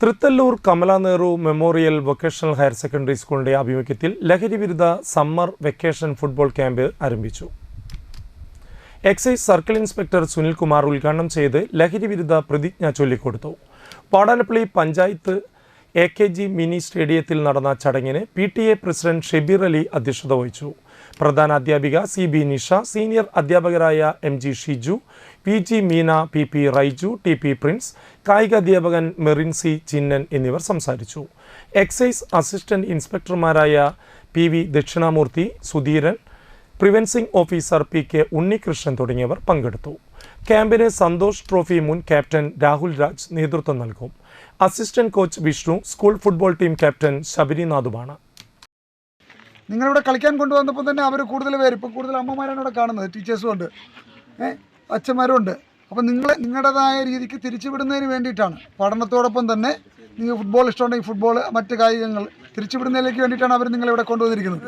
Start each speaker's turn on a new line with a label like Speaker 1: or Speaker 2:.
Speaker 1: Thrithallur Kamala Nehru memorial vocational higher secondary സ്കൂളിന്റെ ആഭിമുഖ്യത്തിൽ ലഹരിവിരുദ്ധ സമ്മർ വെക്കേഷൻ ഫുട്ബോൾ ക്യാമ്പ് ആരംഭിച്ചു. എക്സൈസ് സർക്കിൾ ഇൻസ്പെക്ടർ സുനിൽകുമാർ ഉദ്ഘാടനം ചെയ്ത് ലഹരിവിരുദ്ധ പ്രതിജ്ഞ ചൊല്ലിക്കൊടുത്തു. പാടാനപ്പള്ളി പഞ്ചായത്ത് AKG മിനി സ്റ്റേഡിയത്തിൽ നടന്ന ചടങ്ങിന് PTA പ്രസിഡന്റ് ഷെബീർ അലി അധ്യക്ഷത വഹിച്ചു. പ്രധാന അധ്യാപിക CB നിഷ, സീനിയർ അധ്യാപകരായ MG Shiju, PG Meena, PP Raiju, TP Prince, കായിക അധ്യാപകൻ മെറിൻ C ചിന്നൻ എന്നിവർ സംസാരിച്ചു. എക്സൈസ് അസിസ്റ്റന്റ് ഇൻസ്പെക്ടർമാരായ PV Dakshinamoorthy, Sudheeran, preventive officer PK Unnikrishnan തുടങ്ങിയവർ പങ്കെടുത്തു. ക്യാമ്പിന് സന്തോഷ് ട്രോഫി മുൻ ക്യാപ്റ്റൻ രാഹുൽ രാജ് നേതൃത്വം നൽകും. Assistant coach Vishnu, school football team captain ശബരിനാഥുമാണ്.
Speaker 2: നിങ്ങളിവിടെ കളിക്കാൻ കൊണ്ടുവന്നപ്പോൾ തന്നെ അവർ കൂടുതൽ പേര്, ഇപ്പോൾ കൂടുതൽ അമ്മമാരാണ് ഇവിടെ കാണുന്നത്, ടീച്ചേഴ്സും ഉണ്ട്, അച്ഛന്മാരും ഉണ്ട്. അപ്പോൾ നിങ്ങളുടേതായ രീതിക്ക് തിരിച്ചുവിടുന്നതിന് വേണ്ടിയിട്ടാണ്, പഠനത്തോടൊപ്പം തന്നെ നിങ്ങൾ ഫുട്ബോൾ ഇഷ്ടമുണ്ടെങ്കിൽ ഫുട്ബോൾ, മറ്റ് കായികങ്ങൾ തിരിച്ചുവിടുന്നതിലേക്ക് വേണ്ടിയിട്ടാണ് അവർ നിങ്ങളിവിടെ കൊണ്ടുവന്നിരിക്കുന്നത്.